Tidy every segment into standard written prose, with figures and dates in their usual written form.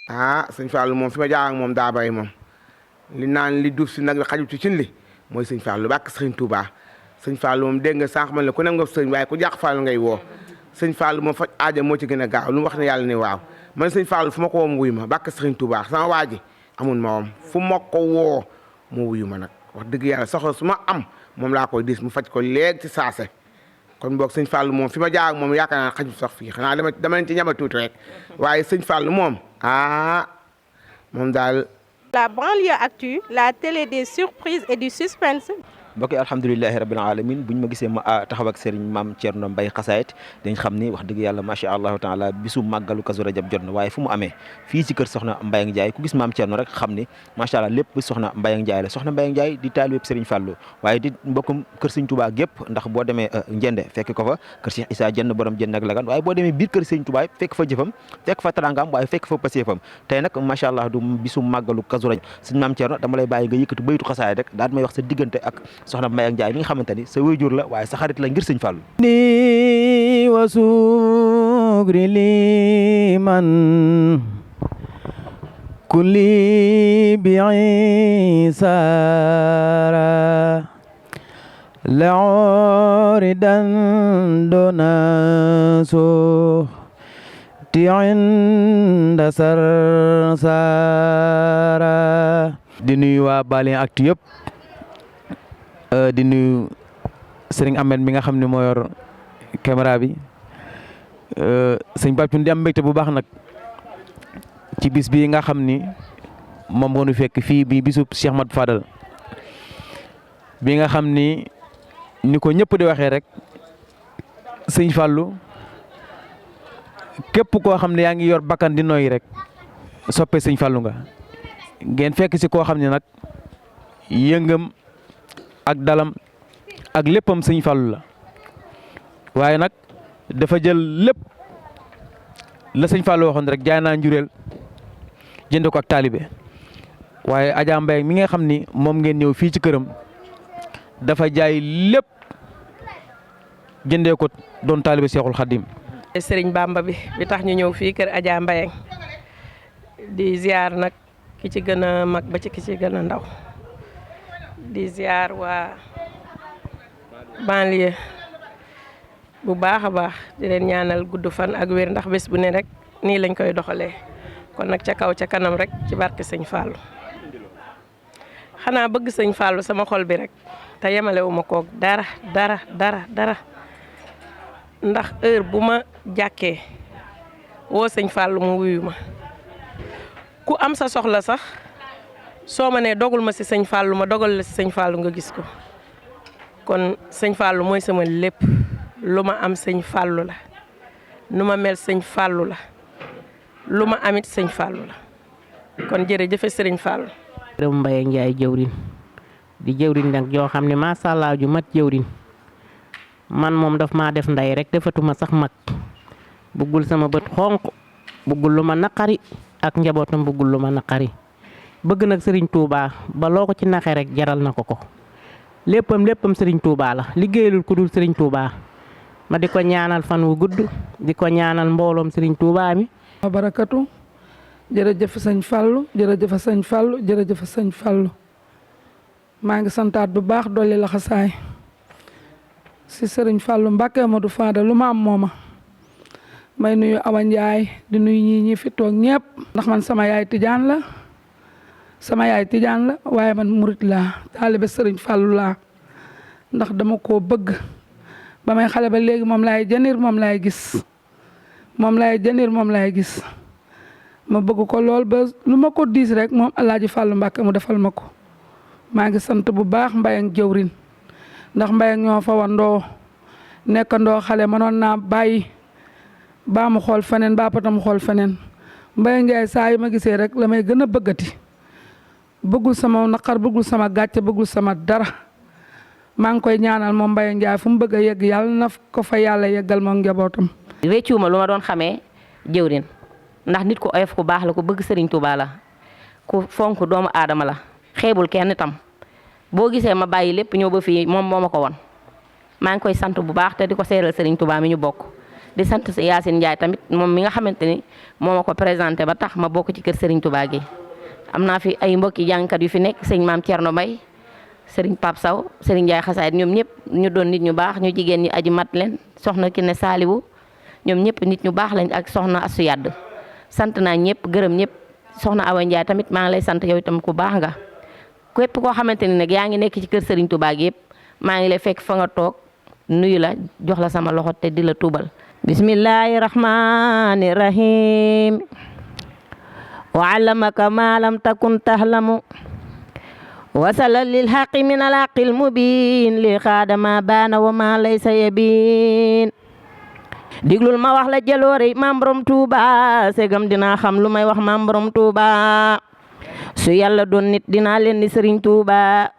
sëñ Fallou moom fi ma jaar ak moom daa bay moom li naan li duuf si nag xajul ci cin li mooy sëñ Fallou bàkk sëñ Touba sëñ Fallou moom dégg nga sànq man la ku ne nga sëñ waaye ku jàq Fallou ngay woo sëñ Fallou moom faj aaja moo ci gën a gaaw lu mu wax ne yàlla ne waaw man sëñ Fallou fu ma ko woo mu wuyu ma bàkk sëñ Touba sama waa ji amul ma woom fu ma ko woo mu wuyu ma nag wax dëgg yàlla soxla su ma am moom laa koy dis mu faj ko léegi ci saase kon boog sëñ Fallou moom fi ma jaar ak moom yaakaar naa xajul sax fii xanaa dama leen ci ñama tuuti rek waaye sëñ Fallou moom moom daal. La banlieue actu, la télé des surprises et du suspense. mbokk yi alhamdulilahi rabbil alamin bu ñu ma gisee ma taxaw ak Serigne Mame Thierno Mbaye Xasaayit dañ xam ni wax dëgg yàlla macha allahu taala bisu màggalu Kazu Rajab jot na waaye fu mu amee fii ci kër soxna Mbayang Ndiaye ku gis Mame Thierno rek xam ni macha allah lépp soxna Mbayang Ndiaye la soxna Mbayang Ndiaye di taalibe Serigne Fallou waaye di mbokkum kër Serigne Touba gépp ndax boo demee Njende fekk ko fa kër Cheikh Issa Dieng borom Dieng ak Lagan waaye boo demee biir kër Serigne Touba fekk fa jëfam fekk fa tarangam waaye fekk fa paseefam tey nag macha allah du bisu màggalu Kazu Rajab Serigne Mame Thierno dama lay bàyyi nga yëkkati baytu xasaay rek daal may wax sa diggante ak soxna Mbayang Ndiaye xamante ni sa waajur la waaye sa xarit la ngir sëñ Fallou ni wa sugri liman kulli bi isara lauridan donaso ti inda sarsara di nuyu waa Balien Actu yëpp di nuyu Serigne Ahmed mi nga xam ne moo yor caméra bi sëñ Babou di am mbégte bu baax nag ci bis bii nga xam ni moom nga nu fekk fii bi bisub Cheikh Mat Fadal bi nga xam ni ko ñëpp di waxee rek sëñ Fallou képp koo xam ne yaa ngi yor bakkan di noyyi rek soppe sëñ Fallou nga ngeen fekk si koo xam ne nag yëngam ak dalam ak léppam sëñ Fallou la waaye nag dafa jël lépp la sëñ Fallou waxoon rek jaay naa njureel jënd ko ak taalibe waaye Adja Mbaye mi nga xam ni moom ngeen ñëw fii ci këram dafa jaay lépp jëndee ko doon taalibe Seexul Xaddim Sëriñ Bamba bi tax ñu ñëw fii kër Adja Mbaye di ziar nag ki ci gën a mag ba ci ki ci gën a ndaw di ziar waa banlieue bu baax a baax di leen ñaanal gudd fan ak wér ndax bés bu ne rek nii lañ koy doxalee kon nag ca kaw ca kanam rek ci barke sëñ Fallou xanaa bëgg sëñ Fallou sama xol bi rek te yemalewu ma koog dara ndax heure bu ma jàkkee woo sëñ Fallou mu wuyu ma ku am sa soxla sax soo ma nee dogul ma si sëñ Fallou ma dogal la si sëñ Fallou nga gis ko kon sëñ Fallou mooy sama lépp lu ma am sëñ Fallou la nu ma mel sëñ Fallou la lu ma amit sëñ Fallou la kon jërëjëf sëriñ Fallou. Rëm Mbaye Ndiaye jëwrin di jëwrin nag joo xam ne macha allah ju mat jëwrin man moom daf maa def ndey rek defatuma sax mag bëggul sama bët xonq bëggul lu ma naqari ak njabootam bëggul lu ma naqari. bëgg nag Serigne Touba ba loo ko ci naxee rek jaral na ko léppam Serigne Touba la liggéeyalul ku dul Serigne Touba ma di ko ñaanal fan wu gudd di ko ñaanal mbooloom Serigne Touba mi. barakatu jërëjëf sëñ Fallou jërëjëf sëñ Fallou jërëjëf sëñ Fallou maa ngi santaat bu baax dolli la xasaay si Serigne Fallou Mbacké Modou Fada lu ma am mooma may nuyu Awa Ndiaye di nuyu ñi fi toog ñëpp ndax man sama yaay Tijaan la. sama yaay Tijaan la waaye man murit laa taalibe Sëriñ Fallou laa ndax dama koo bëgg ba may xale ba léegi moom laay jënir moom laay gis ma bëgg ko lool ba lu ma ko diis rek moom Alaaji Fallou Mbacké mu defal ma ko maa ngi sant bu baax Mbayang jëwrin ndax Mbayang ñoo fa wandoo nekkandoo xale mënoon naa bàyyi baa mu xool feneen baa patam xool feneen Mbayang Ndiaye saa yu ma gisee rek la may gën a bëggati bëggul sama naqar bëggul sama gàcce bëggul sama dara maa ngi koy ñaanal moom Mbayang Ndiaye fu mu bëgg a yegg yàlla na ko fa yàlla yeggal moom njabootam. réccuuma lu ma doon xamee jëwrin ndax nit ku oyof ku baax la ku bëgg Serigne Touba la ku fonk doomu aadama la xeebul kenn itam boo gisee ma bàyyi lépp ñëw ba fii moom moo ma ko won maa ngi koy sant bu baax te di ko seeral Serigne Touba mi ñu bokk di sant si Yacine Ndiaye tamit moom mi nga xamante ni moo ma ko présenté ba tax ma bokk ci kër Serigne Touba gi am naa fi ay mbokki jàngkat yu fi nekk sëñ Maam Thierno Mbaye Serigne Pape Sow Serigne Ndiaye xasaayit ñoom ñëpp ñu doon nit ñu baax ñu jigéen ñi aji mat leen soxna ki ne Saliwu ñoom ñëpp nit ñu baax lañ ak soxna Asu Yadd sant naa ñëpp gërëm ñëpp soxna Awa Ndiaye tamit maa ngi lay sant yow itam ku baax nga képp koo xamante ni nag yaa ngi nekk ci kër Serigne Touba gi yëpp maa ngi lay fekk fa nga toog nuyu la jox la sama loxo te di la tuubal bismillahi rahmani rahim wa allamaka ma lam takun tahlamu wasala lil haqi min al haqil mubin li xaadama baana wa ma laysa yabin diglul ma wax la jaloore maam borom Touba segam dinaa xam lu may wax maam borom Touba su yàlla doon nit dinaa leen ni Serigne Touba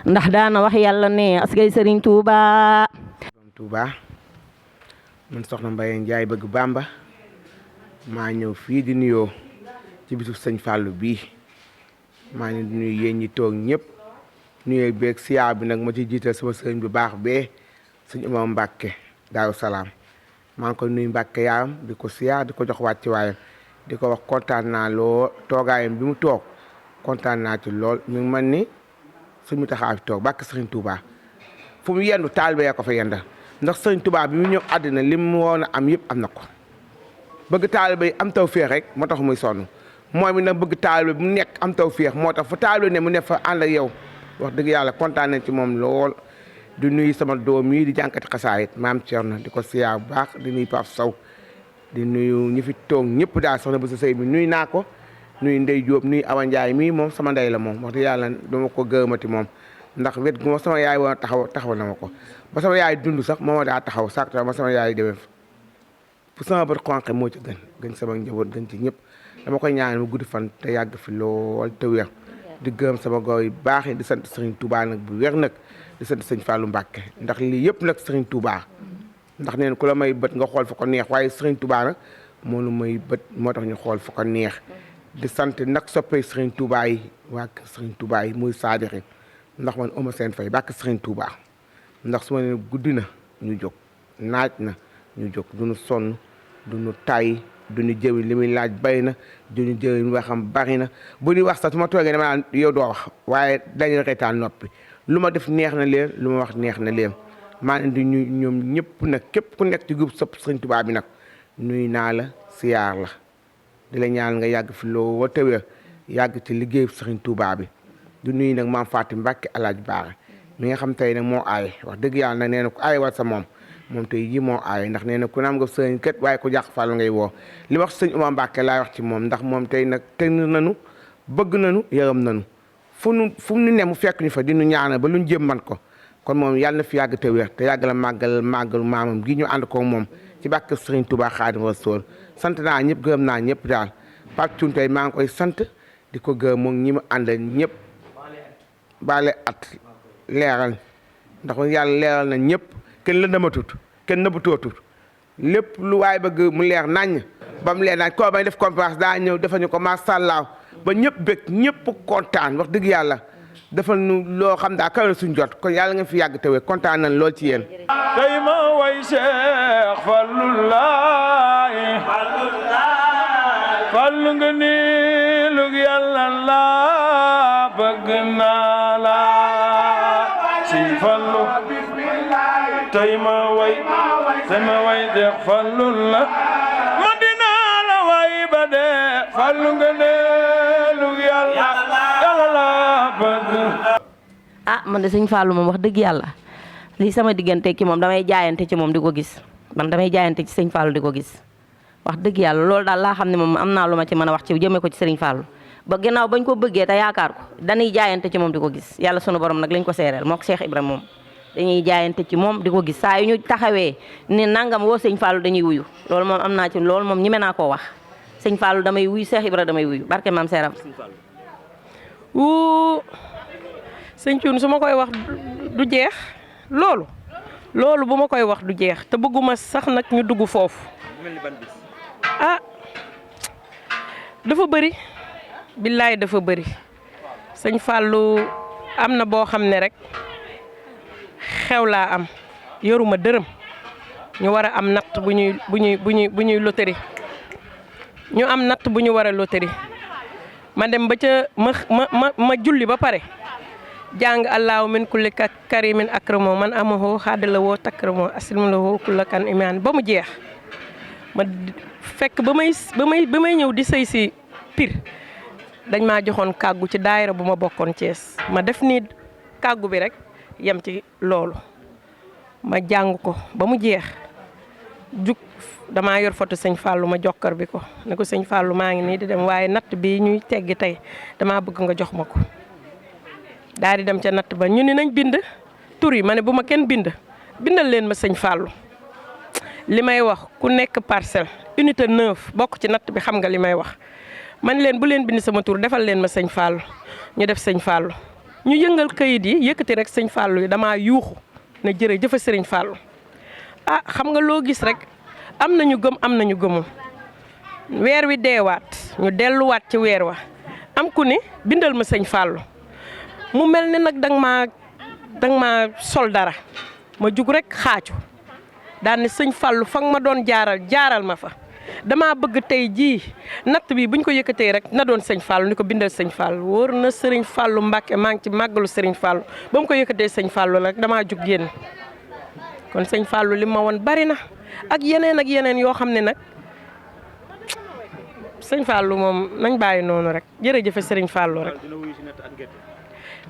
ndax daana wax yàlla ne askay Serigne Touba. man soxna Mbaye Ndiaye bëgg Bamba maa ñëw fii di nuyoo ci bisu sëñ Fallou bii maa ngi nuyu yéen ñi toog ñëpp nuyoo beeg siyaar bi nag ma ci jiital sama sëñ bu baax bee sëñ Imam Mbacke Daaru Salaam maa ngi koy nuyu Mbacke yaayam di ko siyaar di ko jox wàcc waayam di ko wax kontaan naa lool toogaayam bi mu toog kontaan naa ci lool mi ngi mel ni suñu taxaw fi toog bàkk Serigne Touba fu mu yendu taalibe yaa ko fa yendal ndax Serigne Touba bi mu ñëw àddina li mu woon a am yëpp am na ko bëgg taalibe yi am taw féex rek moo tax muy sonn mooy mi nag bëgg taalibe bu mu nekk am taw féex moo tax fa taalibe ne mu nekk fa ànd ak yow wax dëgg yàlla kontaan nañ ci moom lool di nuyu sama doom yi di jànkati xasaayit maam Thierno di ko siyaar bu baax di nuyu Pape Sow di nuyu ñi fi toog ñëpp daal soxna bu sa sëy bi nuyu naa ko nuyu Ndey Jóob nuyu Awa Ndiaye mii moom sama ndey la moom wax dëgg yàlla dama ko gërëmati moom ndax wet gu ma sama yaay woon taxaw na ma ko ba sama yaay dund sax moo ma daa taxaw sax ma sama yaay demee fu sama bët xonqe moo ci gën sama njaboot gën ci ñëpp dama koy ñaan mu guddi fan te yàgg fi lool te wér di gërëm sama góor yu baax yi di sant Serigne Touba nag bu wér nag di sant Sëñ Fallou Mbacke ndax lii yëpp nag Serigne Touba ndax neen ku la may bët nga xool fa ko neex waaye Serigne Touba nag moo nu may bët moo tax ñu xool fa ko neex di sant nag soppee Serigne Touba yi waa Serigne Touba yi muy saadixi ndax man oma seen fay bàkk Serigne Touba ndax su ma ne guddi na ñu jóg naaj na ñu jóg duñu sonn duñu tay duñu jëwi li muy laaj bay na duñu jëwi li muy xam bari na bu ñuy wax sax su ma toogee dama naan yow doo wax waaye dañuy reetaan noppi lu ma def neex na leen lu ma wax neex na leen maa indi ñu ñoom ñëpp nag képp ku nekk ci groupe sopp Serigne Touba bi nag nuy naa la siyaar la di la ñaan nga yàgg fi loo wa tawee yàgg ci liggéey Serigne Touba bi du nuyu nag maam Fatim Mbacke Alaaji Baare mi nga xam tey nag moo aaye wax dëgg yàlla nag nee na ku aaye war sa moom tey jii moo aaye ndax nee na ku naam nga sëñ kët waaye ku jàq Fall ngay woo li wax sëñ Oumar Mbacke laay wax ci moom ndax moom tey nag teg nañu bëgg nañu yërëm nañu fu nu ne mu fekk ñu fa di nu ñaanal ba lu ñu jëm man ko kon moom yàlla na fi yàgg te wér te yàgg la màggalu maamam gi ñu ànd ko moom ci bàkk Serigne Touba Xaadimu Rasuul sant naa ñëpp gërëm naa ñëpp daal Pape Thioune tey maa ngi koy sant di ko gërëm moom ñi mu àndal ñëpp baale at leeral ndax yàlla leeral na ñëpp kenn la nëmatut kenn nëbbatootut lépp lu waay bëgg mu leer naññ ba mu leer nañ koo may def conférence daa ñëw defal ñu ko masàllaaw ba ñëpp bëgg ñëpp kontaan wax dëgg yàlla defal nu loo xam daa kawe suñ jot kon yàlla nga fi yàgg tawee kontaan nañ lool ci yéen tey ma way Cheikh Fallou Laay Fallou nga ni lu yàlla la bëgg naa la si Fallou tey ma way Cheikh Fallou la ma dinaa la way ba dee Fallou nga ni lu yàlla la bëgg. ah man de sëñ Fallou moom wax dëgg yàlla lii sama diggante ki moom damay jaayante ci moom di ko gis man damay jaayante ci sëñ Fallou di ko gis wax dëgg yàlla loolu daal laa xam ne moom am naa lu ma ci mën a wax ci jëmee ko ci sëriñ Fallou ba ginnaaw bañ ko bëggee te yaakaar ko dañuy jaayante ci moom di ko gis yàlla sunu borom nag lañ ko seereel moo ko Cheikh Ibrahima moom dañuy jaayante ci moom di ko gis saa yu ñu taxawee ni nangam woo sëñ Fallou dañuy wuyu loolu moom am naa ci loolu moom ñeme naa koo wax sëñ Fallou damay wuyu Cheikh Ibrahima damay wuyu barke maam Seeram sëñ Thioune su ma koy wax du jeex loolu bu ma koy wax du jeex te bëgguma sax nag ñu dugg foofu ah dafa bëri billaay dafa bëri sëñ Fallou am na boo xam ne rek xew laa am yoruma dërëm ñu war a am natt bu ñuy loterie ñu am natt bu ñu war a loterie ma dem ba ca ma julli ba pare jàng allahu min kulli karimin akramo man amaho xaadala woo takramo aslim la woo kulla kan imaan ba mu jeex ma fekk ba may ñëw di sëy si Pire dañ maa joxoon kàggu ci daayira bu ma bokkoon Thiès ma def nii kàggu bi rek yem ci loolu ma jàng ko ba mu jeex jug damaa yor photo sëñ Fallou ma jokkar bi ko ne ko sëñ Fallou maa ngi nii di dem waaye natt bi ñuy teggi tey damaa bëgg nga jox ma ko daal di dem ca natt ba ñu ni nañ bind tur yi ma ne bu ma kenn bindal leen ma sëñ Fallou li may wax ku nekk parcelle unité 9 bokk ci natt bi xam nga li may wax man leen bu leen bind sama tur defal leen ma sëñ Fallou ñu def sëñ Fallou ñu yëngal kayit yi yëkkati rek sëñ Fallou yi damaa yuuxu ne jërëjëf sëriñ Fallou ah xam nga loo gis rek am nañu gëm am nañu gëmul weer wi deewaat ñu delluwaat ci weer wa am ku ni bindal ma sëñ Fallou mu mel ni nag danga maa sol dara ma jug rek xaacu daan ne sëñ Fallou fa nga ma doon jaaral ma fa damaa bëgg tey jii natt bi buñ ko yëkkatee rek na doon sëñ Fallou ni ko bindal sëñ Fallou wóor na sëriñ Fallou Mbacke maa ngi ci màggalu sëriñ Fallou ba mu ko yëkkatee sëñ Fallou rek damaa jug génn kon sëñ Fallou li ma woon bari na ak yeneen yoo xam ne nag sëñ Fallou moom nañ bàyyi noonu rek jërëjëf sëriñ Fallou rek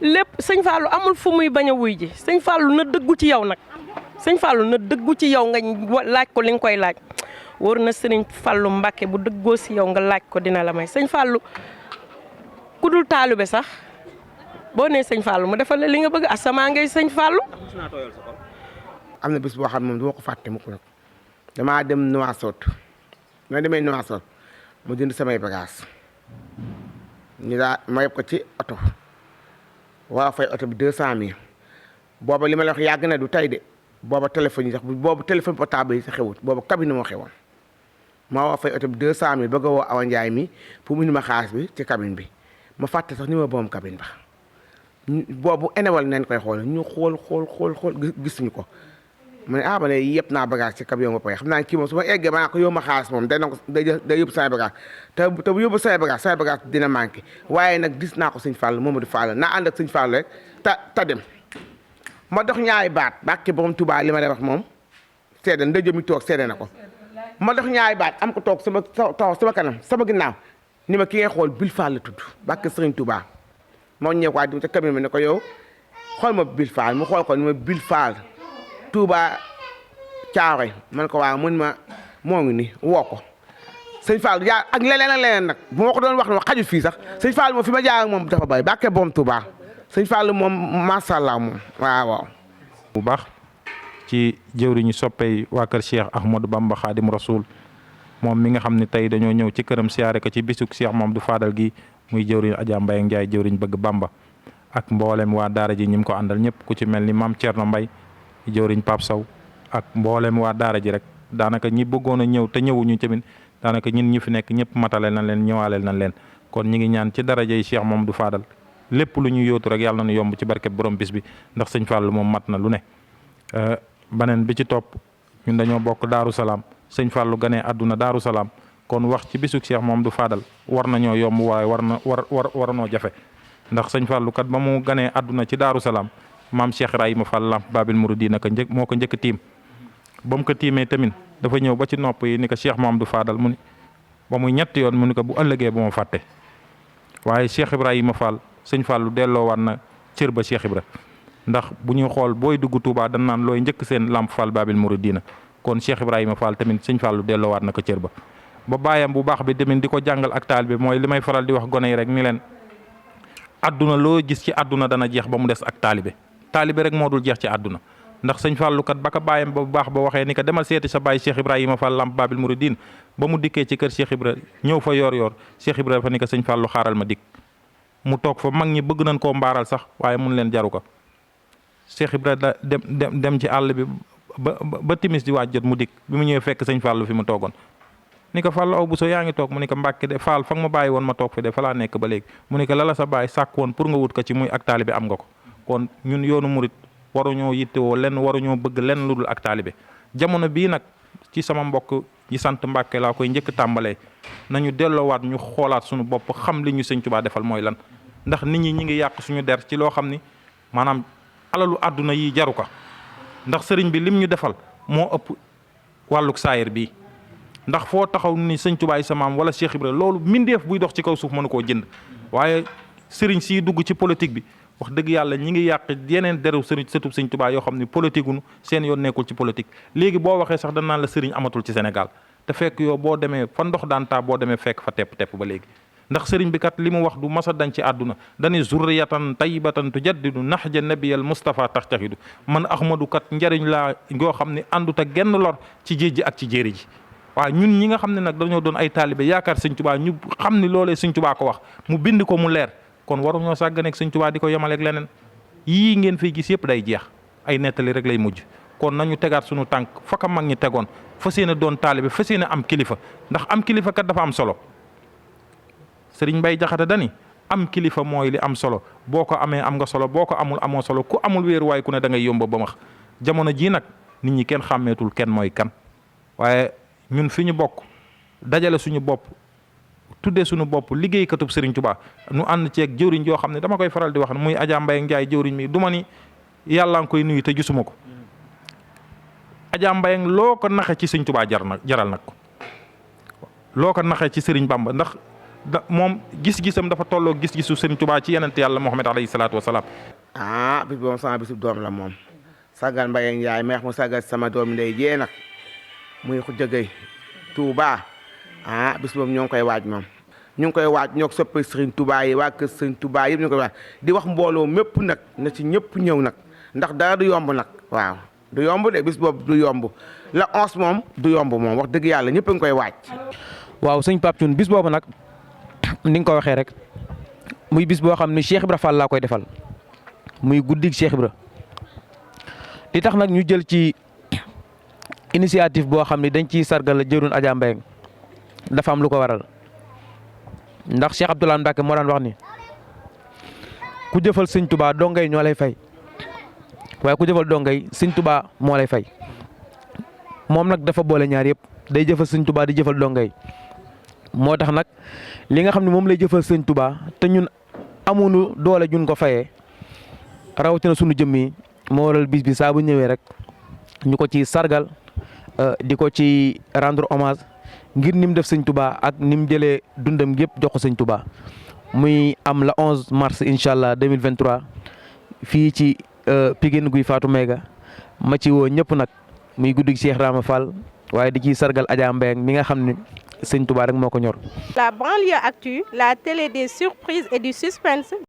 lépp sëñ Fallou amul fu muy bañ a wuy ji sëñ Fallou na dëggu ci yow nag sëñ Fallou na dëggu ci yow nga laaj ko li nga koy laaj wóor na sëriñ Fallou Mbacke bu dëggoo si yow nga laaj ko dina la may sëñ Fallou ku dul taalibe sax boo nee sëñ Fallou mu defal la li nga bëgg asamaa ngay sëñ Fallou. am na bis boo xam ne moom du ma ko fàtte mu ko nag damaa dem Nouakchott ma demee Nouakchott mu jënd samay bagages ñu ma yeb ko ci oto waa fay oto bi 200000 booba li ma la wax yàgg na du tey de booba téléphone yi sax boobu téléphone portable yi sax xewut booba cabine moo xewoon ma waa fay oto bi 200000 bëgg a woo Awa Ndiaye mi pour mu indi ma xaalis bi ci cabine bi ma fàtte sax ni ma boom cabine ba boobu enewal neen koy xool ñu xool gisuñu ko mu ne ma ne yëpp naa bagage ci camion ba pare xam naa kii moom su ma eggee ma naa ko yóbbu ma xaalis moom day yóbbu samay bagage te bu yóbbu samay bagage dina manqué waaye nag gis naa ko sëñ Fallou Mamadou Fall naa ànd ak sëñ Fallou rek ta dem ma dox ñaari baat bàkke borom Touba li ma lay wax moom seede ndëjë mi toog seede na ko ma dox ñaari baat am ko toog sama kanam sama ginnaaw ni ma ki ngay xool Bil Fall la tudd bàkke Sëriñ Touba moo ñëw waa di ca camion bi ne ko yow xool ma Bil Fall mu xool ko ni ma Bil Fall Touba Caaroy man ko waaw mun ma moo ngi ni woo ko sëñ Fall yaa ak leneen nag bu ma ko doon wax ne xaju fii sax sëñ Fall moom fi ma jaar ak moom dafa bay bàkke borom Touba sëñ Fall moom macha allah moom waaw. bu baax ci jëwriñu soppey waa kër Cheikh Ahmadou Bamba Khadim Rasoul moom mi nga xam ne tey dañoo ñëw ci këram siyaare ko ci bisuk Cheikh Mamadou Fadal gi muy jëwriñ Adja Mbaye Ndiaye jëwriñ bëgg Bamba ak mboolem waa daara ji ñi ko àndal ñëpp ku ci mel ni maam Thierno Mbaye jëwriñ Pape Sow ak mboolem waa daara ji rek daanaka ñi bëggoon a ñëw te ñëwuñu tamit daanaka ñun ñi fi nekk ñëpp matale nañ leen ñëwaaleel nañ leen kon ñi ngi ñaan ci daraja yi Cheikh Mamadou Fadal lépp lu ñu yóotu rek yàlla na nu yomb ci barkeb borom bis bi ndax sëñ Fallou moom mat na lu ne. beneen bi ci topp ñun dañoo bokk Daaru Salaam sëñ Fallou ganee àdduna Daaru Salaam kon wax ci bisuk Cheikh Mamadou Fadal war nañoo yomb waaye war noo jafe ndax sëñ Fallou kat ba mu ganee àdduna ci Daaru Salaam maam Cheikh Ibrahima Fall Lamp Babil Mouridina ka moo ko njëkk tiim ba mu ko tiimee tamit dafa ñëw ba ci nopp yi ni ko Cheikh Mamadou Fadal mu ni ba muy ñetti yoon mu ni ko bu ëllëgee bu ma fàtte waaye Cheikh Ibrahima Fall sëñ Fallou delloowaat na cër ba Cheikh Ibra ndax bu ñuy xool booy dugg Touba dañ naan looy njëkk seen Lamp Fall Babil Mouridina kon Cheikh Ibrahima Fall tamit sëñ Fallou delloowaat na ko cër ba bàyyam bu baax bi tamit di ko jàngal ak taal bi mooy li may faral di wax gone yi rek ni leen adduna loo gis ci adduna dana jeex ba mu des ak taalibe rek moo dul jeex ci àdduna ndax sëñ Fallou kat ba ko bàyyam ba bu baax ba waxee ni ko demal seeti sa baay Cheikh Ibrahima Fall Lamp Babil Mouridine ba mu dikkee ci kër Cheikh Ibra ñëw fa yor Cheikh Ibra dafa ni ko sëñ Fallou xaaral ma dikk mu toog fa mag ñi bëgg nañ koo mbaaral sax waaye mun leen jaru ko Cheikh Ibra da dem ci àll bi ba timis di waaj jot mu dikk bi mu ñëwee fekk sëñ Fallou fi mu toogoon ni ko Fallou aw bu so yaa ngi toog mu ni ko Mbàkke de Fall fa nga ma bàyyi woon ma toog fi de fa laa nekk ba léegi mu ni ko lala sa bàyyi sàkk woon pour nga wut ko ci muy ak taalibe am nga ko kon ñun yoonu murit waruñoo yittewoo lenn waruñoo bëgg lenn lu dul ak taalibe jamono bii nag ci sama mbokk yi sant Mbàkke laa koy njëkk tàmbalee nañu delloowaat ñu xoolaat suñu bopp xam li ñu sëñ Tuubaa defal mooy lan ndax nit ñi ngi yàq suñu der ci loo xam ni maanaam alalu àdduna yi jaru ko ndax sëriñ bi lim ñu defal moo ëpp wàlluk saayir bii ndax foo taxaw ni sëñ Tuubaa sa maam wala Cheikh Ibra loolu mindeef buy dox ci kaw suuf mënu koo jënd waaye sëriñ siy dugg ci politique bi wax dëgg yàlla ñi ngi yàq yeneen deru sëriñ sëtub sëñ Tuubaa yoo xam ne politique unu seen yoon nekkul ci politique léegi boo waxee sax dañ naan la sëriñ amatul ci Sénégal te fekk yow boo demee fa ndox daan taa boo demee fekk fa tepp ba léegi ndax sëriñ bi kat li mu wax du masa dañ ci àdduna dañuy zurriyatan tayyibatan tujaddidu nahja nabiyal Mustafa taxtaxidu man Ahmadu kat njariñ laa ngoo xam ne àndut ak genn lor ci géej ji ak ci jéeri ji waaw ñun ñi nga xam ne nag dañoo doon ay taalibe yaakaar sëñ Tuubaa ñu xam ni loolee sëñ Tuubaa ko wax mu bind ko mu leer kon waruñoo sàgganeeg sëñ Tuubaa di ko yemaleeg leneen yii ngeen fiy gis yëpp day jeex ay nettali rek lay mujj kon nañu tegaat suñu tànk fakka mag ñi tegoon fas yéene doon taalibe fas yéene am kilifa ndax am kilifa kat dafa am solo Sëriñ Mbay Jaxate dani am kilifa mooy li am solo boo ko amee am nga solo boo ko amul amoo solo ku amul wéeruwaay ku ne da ngay yomba ba max jamono jii nag nit ñi kenn xàmmeetul kenn mooy kan waaye ñun fi ñu bokk dajale suñu bopp tuddee suñu bopp liggéeykatub Sëriñ Tuubaa nu ànd ceeg jëwriñ yoo xam ne dama koy faral di wax ne muy Adja Mbaye Ndiaye jëwriñ mi du ma ni yàlla nga koy nuyu te gisuma ko Adja Mbaye loo ko naxe ci Sëriñ Tuubaa jaral nag ko loo ko naxe ci Sëriñ Bamba ndax moom gis-gisam dafa tolloo gis-gisu Sëriñ Tuubaa ci yenente yàlla Muhammad alayhi salaatu wasalaam bis boobu sama bisu doom la moom sagal Mbaye Ndiaye meex mu sagal sama doom ndey jee nag muy Xujja Gay Touba bis boobu ñoo ngi koy waaj moom ñu ngi koy waaj ñoo ko soppee Sëriñ Touba yi waa kër Sëriñ Touba yëpp ñu ngi koy waaj di wax mbooloo mépp nag na ci ñëpp ñëw nag ndax dara du yomb nag waaw du yomb de bis boobu du yomb la 11 moom du yomb moom wax dëgg yàlla ñëpp a ngi koy waaj. waaw sëñ Pape Thioune bis boobu nag ni nga ko waxee rek muy bis boo xam ne Cheikh Ibra Fall laa koy defal muy guddig Cheikh Ibra li tax nag ñu jël ci initiative boo xam ne dañ ciy sargal la jëruñ Adja Mbaye dafa am lu ko waral ndax Cheikh Abdoulaye Mbacke moo daan wax ni ku jëfal sëñ Touba dongay ñoo lay fay waaye ku jëfal dongay sëñ Touba moo lay fay moom nag dafa boole ñaar yëpp day jëfal sëñ Touba di jëfal dongay moo tax nag li nga xam ne moom lay jëfal sëñ Touba te ñun amuñu doole ñun ko fayee rawatina sunu jëmm yi moo waral bis bi saa bu ñëwee rek ñu ko ci sargal di ko ci rendre hommage ngir nim def sëñ Touba ak nim jëlee dundam gépp jox ko sëñ Touba muy am la 11 mars incha allah 2023 fii ci Pikine guy Fatou Mega ma ci woo ñëpp nag muy guddi Cheikh Rama Fall waaye di ciy sargal Adja Mbaye mi nga xam ne sëñ Touba rek moo ko ñor. La banlieue actu, la télé des surprises et du suspense.